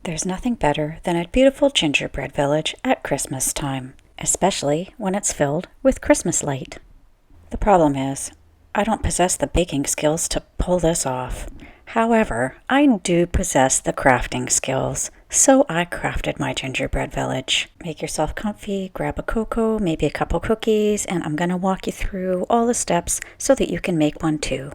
There's nothing better than a beautiful gingerbread village at Christmas time, especially when it's filled with Christmas light. The problem is, I don't possess the baking skills to pull this off. However, I do possess the crafting skills, so I crafted my gingerbread village. Make yourself comfy, grab a cocoa, maybe a couple cookies, and I'm going to walk you through all the steps so that you can make one too.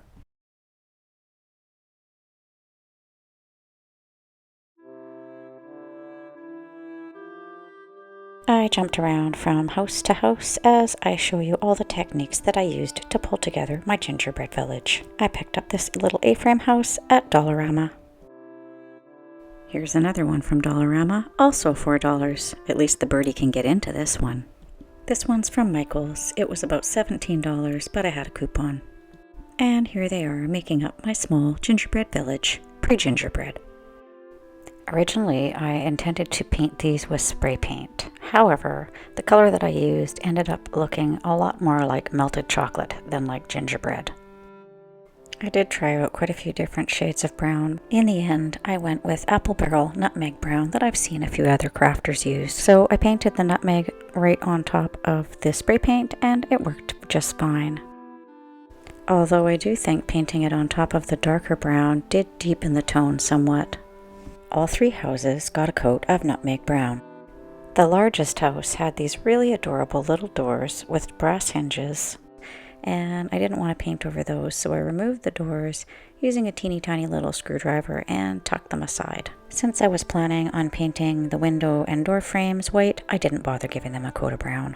I jumped around from house to house as I show you all the techniques that I used to pull together my gingerbread village. I picked up this little A-frame house at Dollarama. Here's another one from Dollarama, also $4. At least the birdie can get into this one. This one's from Michaels. It was about $17, but I had a coupon. And here they are, making up my small gingerbread village, pre-gingerbread. Originally, I intended to paint these with spray paint. However, the color that I used ended up looking a lot more like melted chocolate than like gingerbread. I did try out quite a few different shades of brown. In the end, I went with apple barrel nutmeg brown that I've seen a few other crafters use. So I painted the nutmeg right on top of the spray paint and it worked just fine. Although I do think painting it on top of the darker brown did deepen the tone somewhat. All three houses got a coat of nutmeg brown. The largest house had these really adorable little doors with brass hinges, and I didn't want to paint over those, so I removed the doors using a teeny tiny little screwdriver and tucked them aside. Since I was planning on painting the window and door frames white, I didn't bother giving them a coat of brown.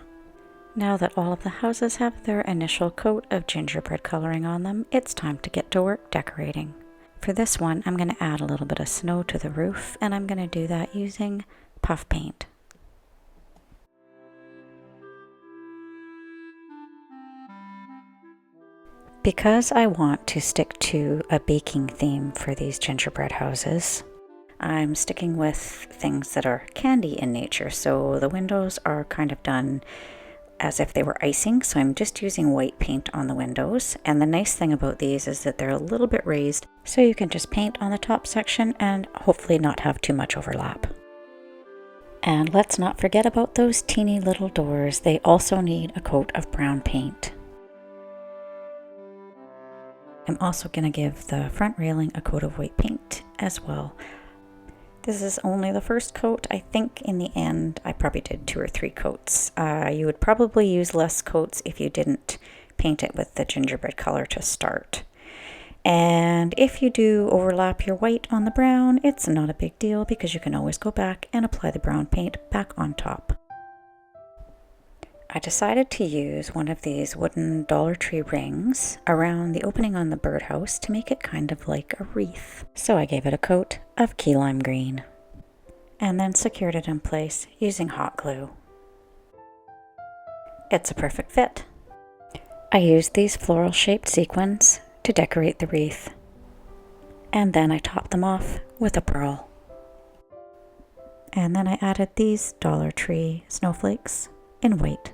Now that all of the houses have their initial coat of gingerbread coloring on them, it's time to get to work decorating. For this one, I'm going to add a little bit of snow to the roof, and I'm going to do that using puff paint. Because I want to stick to a baking theme for these gingerbread houses, I'm sticking with things that are candy in nature. So the windows are kind of done as if they were icing, so I'm just using white paint on the windows. And the nice thing about these is that they're a little bit raised, so you can just paint on the top section and hopefully not have too much overlap. And let's not forget about those teeny little doors. They also need a coat of brown paint. I'm also going to give the front railing a coat of white paint as well. This is only the first coat. I think in the end I probably did 2 or 3 coats. You would probably use less coats if you didn't paint it with the gingerbread color to start. And if you do overlap your white on the brown, it's not a big deal because you can always go back and apply the brown paint back on top. I decided to use one of these wooden Dollar Tree rings around the opening on the birdhouse to make it kind of like a wreath. So I gave it a coat of key lime green and then secured it in place using hot glue. It's a perfect fit. I used these floral shaped sequins to decorate the wreath, and then I topped them off with a pearl. And then I added these Dollar Tree snowflakes in white.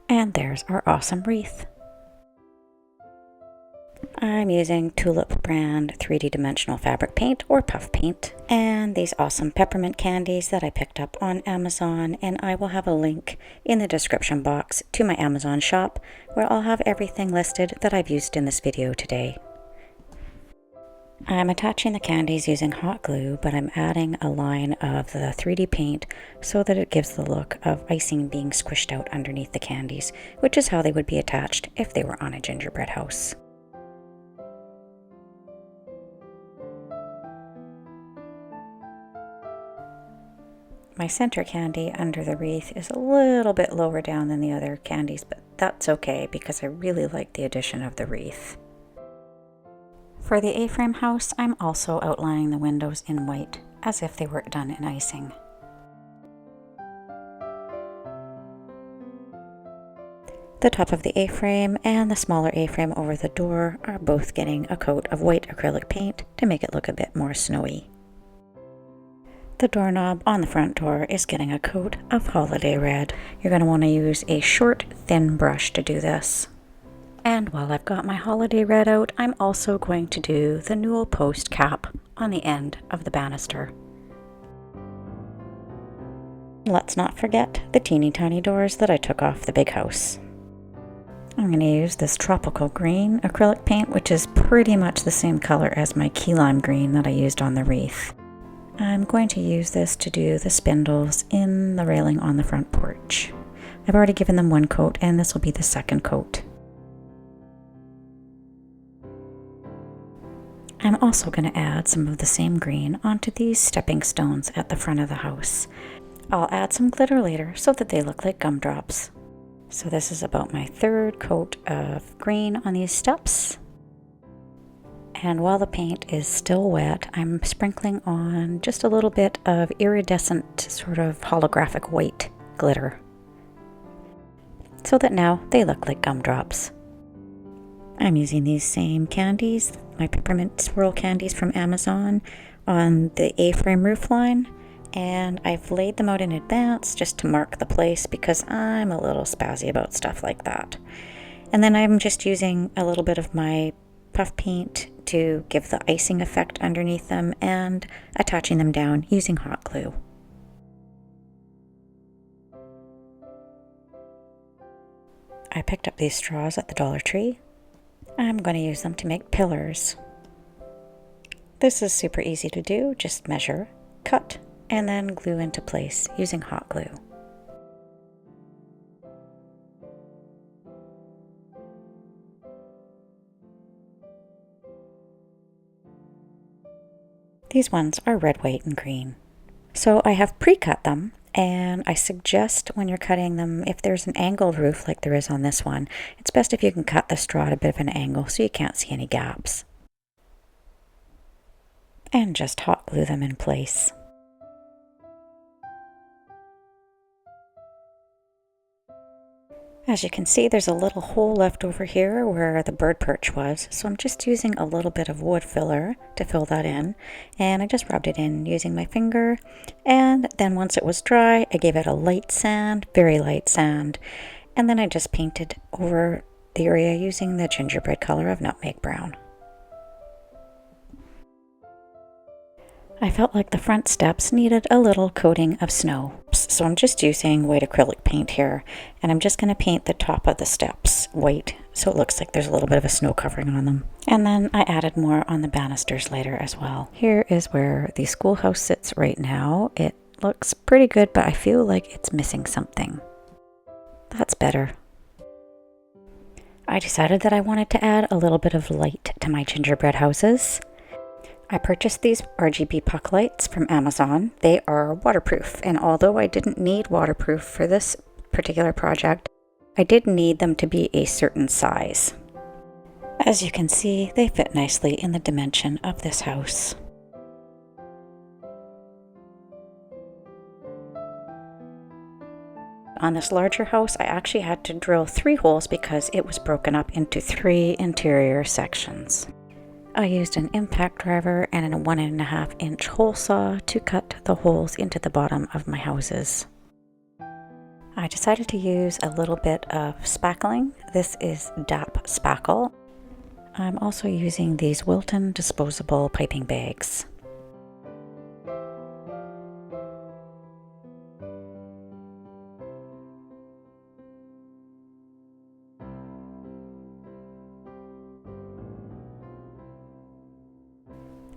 And there's our awesome wreath. I'm using Tulip brand 3D dimensional fabric paint or puff paint and these awesome peppermint candies that I picked up on Amazon, and I will have a link in the description box to my Amazon shop where I'll have everything listed that I've used in this video today. I'm attaching the candies using hot glue, but I'm adding a line of the 3D paint so that it gives the look of icing being squished out underneath the candies, which is how they would be attached if they were on a gingerbread house. My center candy under the wreath is a little bit lower down than the other candies, but that's okay because I really like the addition of the wreath. For the A-frame house, I'm also outlining the windows in white, as if they were done in icing. The top of the A-frame and the smaller A-frame over the door are both getting a coat of white acrylic paint to make it look a bit more snowy. The doorknob on the front door is getting a coat of holiday red. You're going to want to use a short, thin brush to do this. And while I've got my holiday red out, I'm also going to do the newel post cap on the end of the banister. Let's not forget the teeny tiny doors that I took off the big house. I'm going to use this tropical green acrylic paint, which is pretty much the same color as my key lime green that I used on the wreath. I'm going to use this to do the spindles in the railing on the front porch. I've already given them one coat, and this will be the second coat. I'm also going to add some of the same green onto these stepping stones at the front of the house. I'll add some glitter later so that they look like gumdrops. So this is about my third coat of green on these steps. And while the paint is still wet, I'm sprinkling on just a little bit of iridescent, sort of holographic white glitter, so that now they look like gumdrops. I'm using these same candies, my peppermint swirl candies from Amazon, on the A-frame roofline, and I've laid them out in advance just to mark the place because I'm a little spazzy about stuff like that. And then I'm just using a little bit of my puff paint to give the icing effect underneath them and attaching them down using hot glue. I picked up these straws at the Dollar Tree. I'm going to use them to make pillars. This is super easy to do, just measure, cut, and then glue into place using hot glue. These ones are red, white, and green. So I have pre-cut them, and I suggest when you're cutting them, if there's an angled roof like there is on this one, it's best if you can cut the straw at a bit of an angle so you can't see any gaps. And just hot glue them in place. As you can see, there's a little hole left over here where the bird perch was, so I'm just using a little bit of wood filler to fill that in, and I just rubbed it in using my finger, and then once it was dry, I gave it a light sand, very light sand, and then I just painted over the area using the gingerbread color of nutmeg brown. I felt like the front steps needed a little coating of snow, so I'm just using white acrylic paint here, and I'm just going to paint the top of the steps white so it looks like there's a little bit of a snow covering on them. And then I added more on the banisters later as well. Here is where the schoolhouse sits right now. It looks pretty good, but I feel like it's missing something. That's better. I decided that I wanted to add a little bit of light to my gingerbread houses. I purchased these RGB puck lights from Amazon. They are waterproof, and although I didn't need waterproof for this particular project, I did need them to be a certain size. As you can see, they fit nicely in the dimension of this house. On this larger house, I actually had to drill 3 holes because it was broken up into 3 interior sections. I used an impact driver and a 1.5-inch hole saw to cut the holes into the bottom of my houses. I decided to use a little bit of spackling. This is DAP spackle. I'm also using these Wilton disposable piping bags.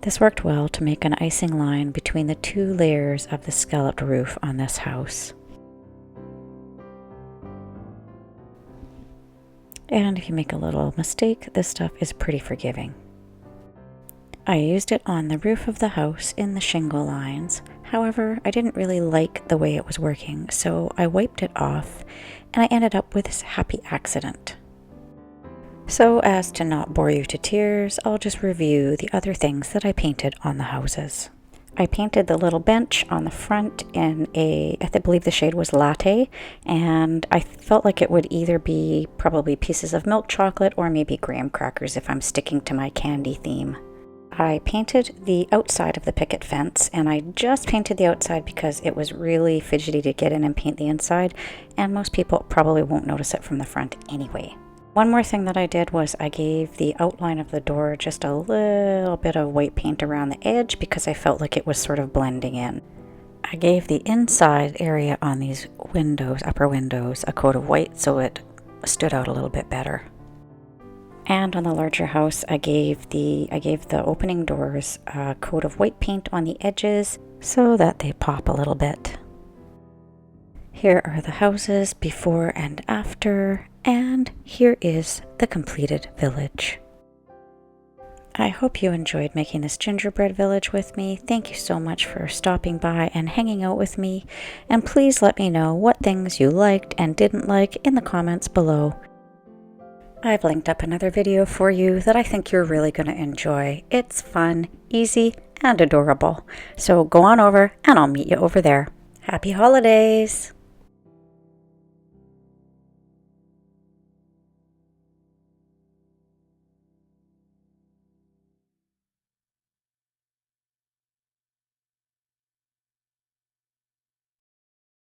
This worked well to make an icing line between the 2 layers of the scalloped roof on this house. And if you make a little mistake, this stuff is pretty forgiving. I used it on the roof of the house in the shingle lines. However, I didn't really like the way it was working, so I wiped it off and I ended up with this happy accident. So as to not bore you to tears, I'll just review the other things that I painted on the houses. I painted the little bench on the front in I believe the shade was latte, and I felt like it would either be probably pieces of milk chocolate or maybe graham crackers if I'm sticking to my candy theme. I painted the outside of the picket fence, and I just painted the outside because it was really fidgety to get in and paint the inside, and most people probably won't notice it from the front anyway. One more thing that I did was I gave the outline of the door just a little bit of white paint around the edge because I felt like it was sort of blending in. I gave the inside area on these windows, upper windows, a coat of white so it stood out a little bit better. And on the larger house, I gave the opening doors a coat of white paint on the edges so that they pop a little bit. Here are the houses before and after, and here is the completed village. I hope you enjoyed making this gingerbread village with me. Thank you so much for stopping by and hanging out with me, and please let me know what things you liked and didn't like in the comments below. I've linked up another video for you that I think you're really going to enjoy. It's fun, easy, and adorable. So go on over and I'll meet you over there. Happy holidays!